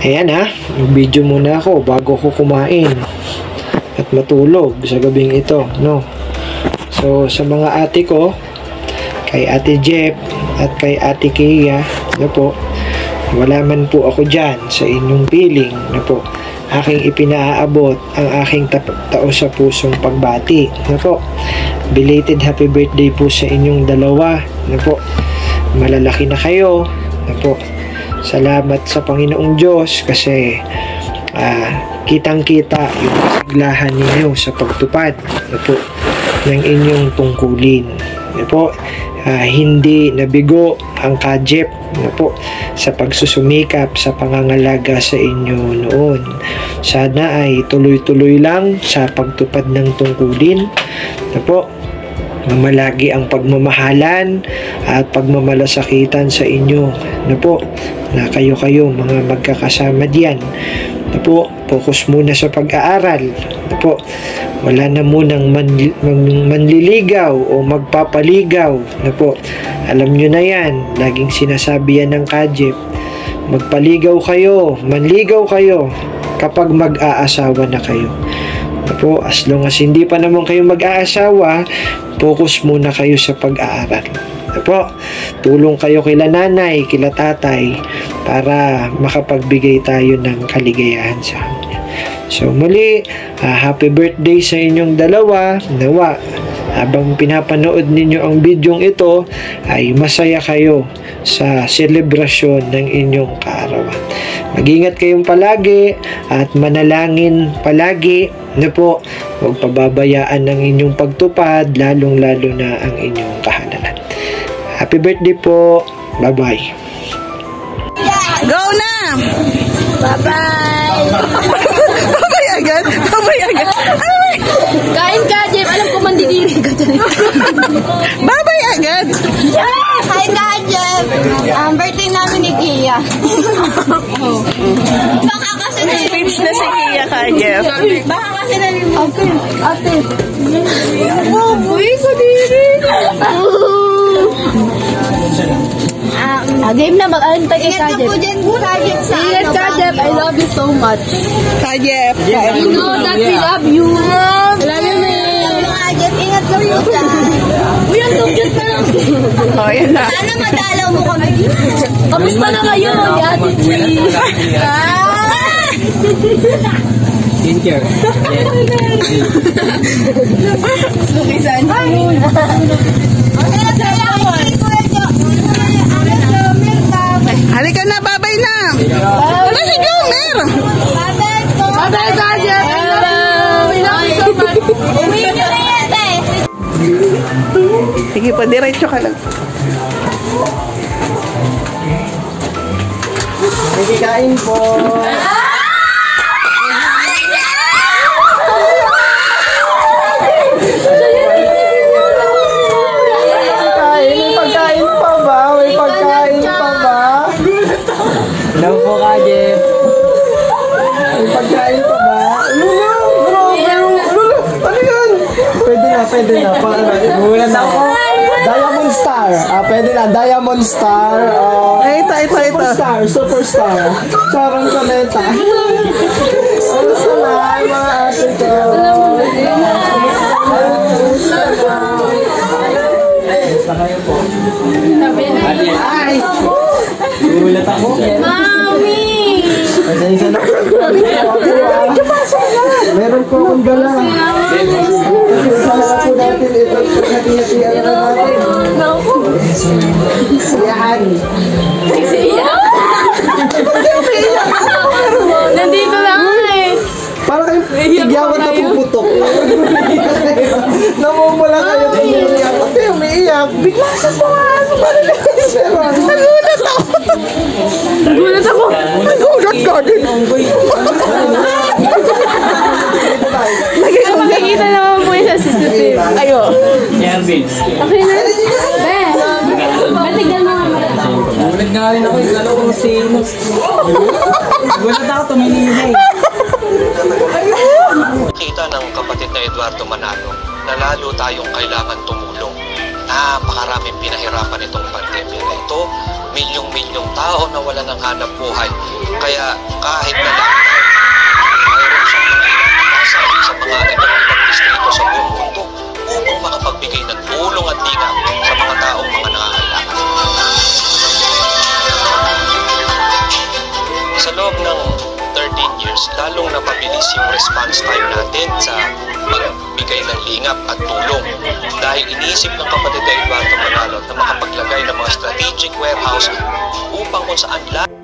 Ayan ha, video muna ako bago ko kumain at matulog sa gabing ito, no? So, sa mga ate ko, kay Ate Jeff at kay Ate Kia, na po, wala man po ako dyan sa inyong piling, na po, aking ipinaabot ang aking tao sa pusong pagbati, na po. Belated happy birthday po sa inyong dalawa, na po. Malalaki na kayo, na po. Salamat sa Panginoong Diyos kasi kitang-kita yung kasiglahan ninyo sa pagtupad, na po, ng inyong tungkulin, na po. Hindi nabigo ang Kajep, na po, sa pagsusumikap sa pangangalaga sa inyo noon. Sana ay tuloy-tuloy lang sa pagtupad ng tungkulin, na po. Mamalagi ang pagmamahalan at pagmamalasakitan sa inyo, na po, na kayo mga magkakasama diyan, na po. Focus muna sa pag-aaral, na po. Wala na munang manliligaw o magpapaligaw, na po. Alam nyo na yan, laging sinasabi yan ng Kajep. Magpaligaw kayo, manligaw kayo kapag mag-aasawa na kayo, na po. As long as hindi pa naman kayo mag-aasawa, focus muna kayo sa pag-aaral, na po. Tulong kayo kila nanay, kila tatay para makapagbigay tayo ng kaligayahan sa kanya. So muli, happy birthday sa inyong dalawa. Nawa, habang pinapanood ninyo ang bidyong ito, ay masaya kayo sa selebrasyon ng inyong kaarawan. Mag-ingat kayong palagi at manalangin palagi, na po. Huwag pababayaan ng inyong pagtupad, lalong-lalo na ang inyong kahalalan. Happy birthday po. Bye-bye. Go na! Bye-bye! Babay agad! Babay agad! Ay! Kain ka, Jeff. Alam ko mandidiri ka dyan. Babay agad! Yeah! Kain ka, Jeff. Birthday namin ni Kia. Baka kasi na yun. Speech na si Kia ka, Jeff. Baka kasi na yun. Ate. Baboy ko diri. Game na mag-antay kay Kajep. Ingat ka po dyan, Kajep. Ingat, Kajep. I love you so much. Kajep. You know that we love you. I love you, man. Kajep, ingat ka po dyan. Uy, ang dugyot na lang. O, yan na. Sana madalaw mo kami. Kamusta na kayo, Ate G? Skincare. Lukisan. Halika na, babay na. Wala si Gomer. Babay, Kajep. We love you so much. Umiyak na yan, eh. Sige pa, diretso ka lang. Sige, kain po. Hello po, Kajep. May pagkain pa ba? Lula! Ano yan? Pwede na. Gulat ako. Diamond Star. Pwede na. Diamond Star. Ito. Superstar. Charong Cometa. Kamusta na, mga ate ko? Kamusta kayo po? Ay! Gulat ako. Mami! Pasensya na. Meron po akong dala. Pasensya po natin ito. Pagkati-hatihan na natin. Siyahan. Nandito lang eh. Para kayong tigyawan na puputok. Namumula kayo. Pati umiiyak. Bigla sa tuwan. Nagulat ako. Nagulat ka din. Makikita naman po yung sa CCTV. Ayo. Okay na. Be, matigal mo nga mata. Gulat nga rin ako. Lalo kung sino. Gulat ako. Tumingin na eh. Kita ng kapatid na Eduardo Manalo na lalo tayong kailangan tumulong. napakaraming pinahirapan itong pandemya na ito. Milyong-milyong tao na wala ng hanap buhay. Kaya kahit na lockdown, mayroon siyang mga inatasan sa mga iba't ibang distrito sa buong mundo upang makapagbigay ng tulong at lingaw sa mga taong mga nangangailangan. Sa loob ng 13 years, lalong napabilis yung response time natin sa pagbigay ng lingap at tulong. Dahil iniisip ng kapatid na Eduardo Manalo na makapaglagay ng mga strategic warehouse upang kung saan lahat